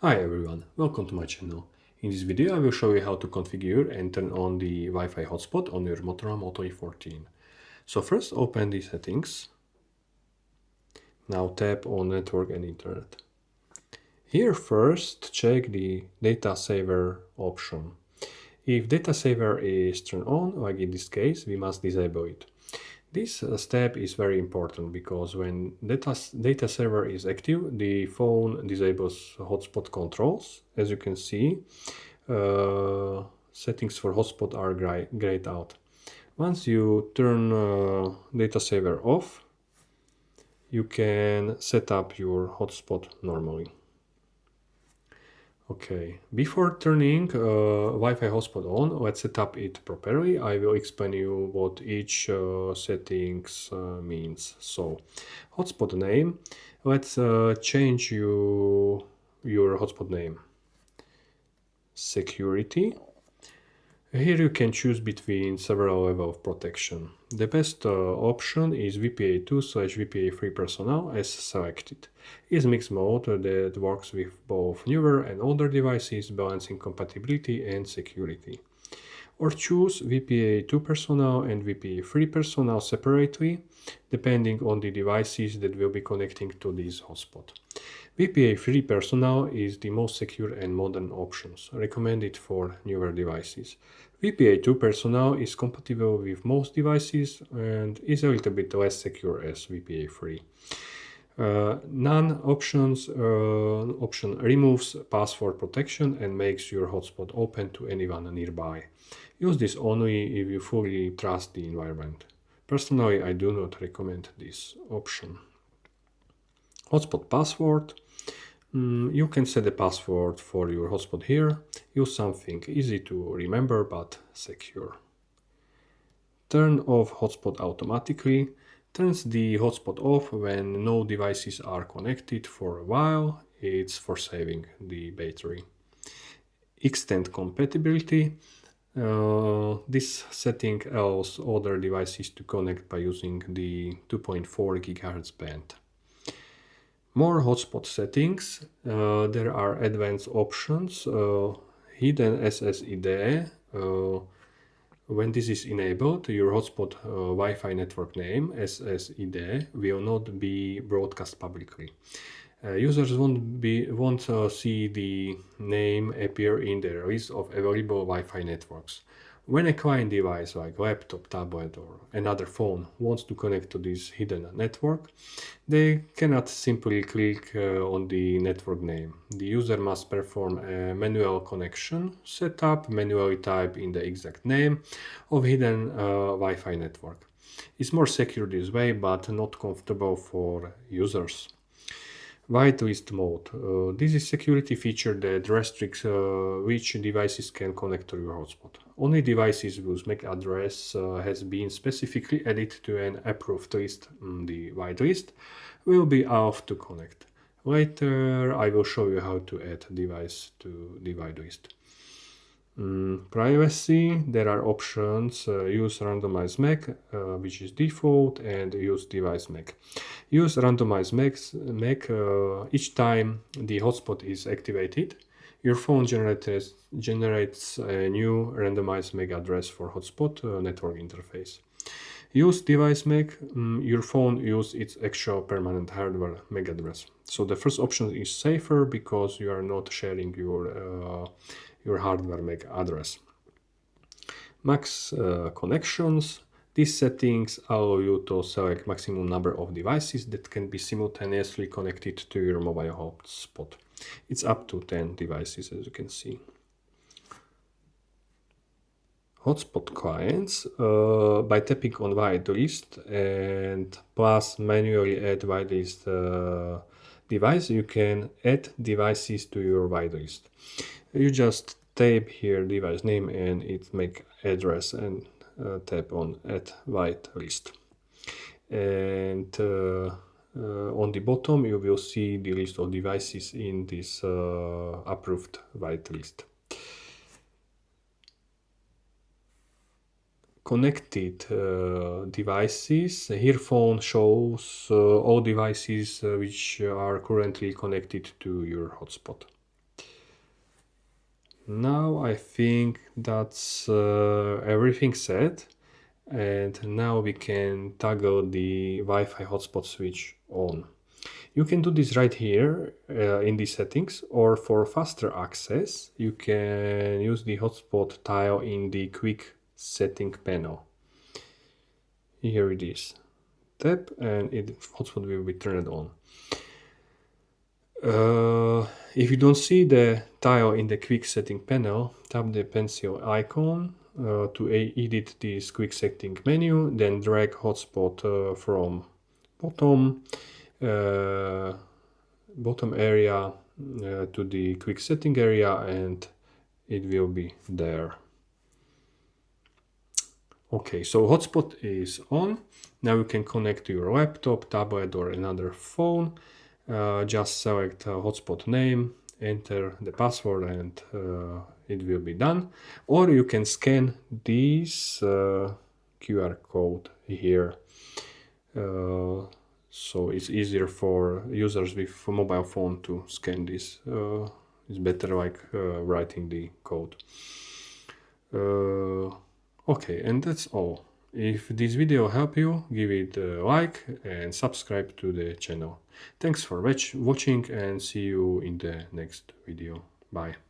Hi everyone, welcome to my channel. In this video I will show you how to configure and turn on the Wi-Fi hotspot on your Motorola Moto E14. So first open the settings. Now tap on network and internet. Here first check the data saver option. If data saver is turned on, like in this case, we must disable it. This step is very important because when data saver is active, the phone disables hotspot controls. As you can see, settings for hotspot are grayed out. Once you turn data saver off, you can set up your hotspot normally. Okay, before turning Wi-Fi hotspot on, let's set up it properly. I will explain you what each settings means. So, hotspot name, let's change your hotspot name. Security. Here you can choose between several levels of protection. The best option is VPA2/VPA3 personnel as selected. It's mixed mode that works with both newer and older devices, balancing compatibility and security. Or choose VPA2 personnel and VPA3 personnel separately, depending on the devices that will be connecting to this hotspot. VPA3 personnel is the most secure and modern options, recommended for newer devices. VPA2 personnel is compatible with most devices and is a little bit less secure as VPA3. None option removes password protection and makes your hotspot open to anyone nearby. Use this only if you fully trust the environment. Personally, I do not recommend this option. Hotspot password. You can set a password for your hotspot here. Use something easy to remember but secure. Turn off hotspot automatically. Turns the hotspot off when no devices are connected for a while. It's for saving the battery. Extend compatibility. This setting allows other devices to connect by using the 2.4 GHz band. More hotspot settings. There are advanced options. Hidden SSID. When this is enabled, your hotspot Wi-Fi network name SSID will not be broadcast publicly. Users won't see the name appear in the list of available Wi-Fi networks. When a client device like laptop, tablet or another phone wants to connect to this hidden network, they cannot simply click on the network name. The user must perform a manual connection setup, manually type in the exact name of hidden Wi-Fi network. It's more secure this way, but not comfortable for users. Whitelist mode. This is a security feature that restricts which devices can connect to your hotspot. Only devices whose MAC address has been specifically added to an approved list, the whitelist, will be allowed to connect. Later I will show you how to add device to the whitelist. Privacy, there are options, use randomized MAC, which is default, and use device MAC. Use randomized MAC each time the hotspot is activated. Your phone generates a new randomized MAC address for hotspot network interface. Use device MAC, your phone uses its actual permanent hardware MAC address. So the first option is safer because you are not sharing your hardware MAC address. Max connections. These settings allow you to select maximum number of devices that can be simultaneously connected to your mobile hotspot. It's up to 10 devices, as you can see. Hotspot clients. By tapping on whitelist and plus manually add whitelist device, you can add devices to your whitelist. You just type here device name and its MAC address and tap on add whitelist. And on the bottom you will see the list of devices in this approved whitelist. Connected devices. Here phone shows all devices which are currently connected to your hotspot. Now I think that's everything set, and now we can toggle the Wi-Fi hotspot switch on. You can do this right here in the settings, or for faster access you can use the hotspot tile in the quick setting panel. Here it is. Tap and hotspot will be turned on. If you don't see the tile in the quick setting panel, tap the pencil icon to edit this quick setting menu, then drag hotspot from bottom area to the quick setting area, and it will be there. Okay, so hotspot is on. Now you can connect to your laptop, tablet or another phone. Just select hotspot name, enter the password, and it will be done. Or you can scan this QR code here. So it's easier for users with a mobile phone to scan this. It's better like writing the code. Okay, and that's all. If this video helped you, give it a like and subscribe to the channel. Thanks for watching, and see you in the next video. Bye.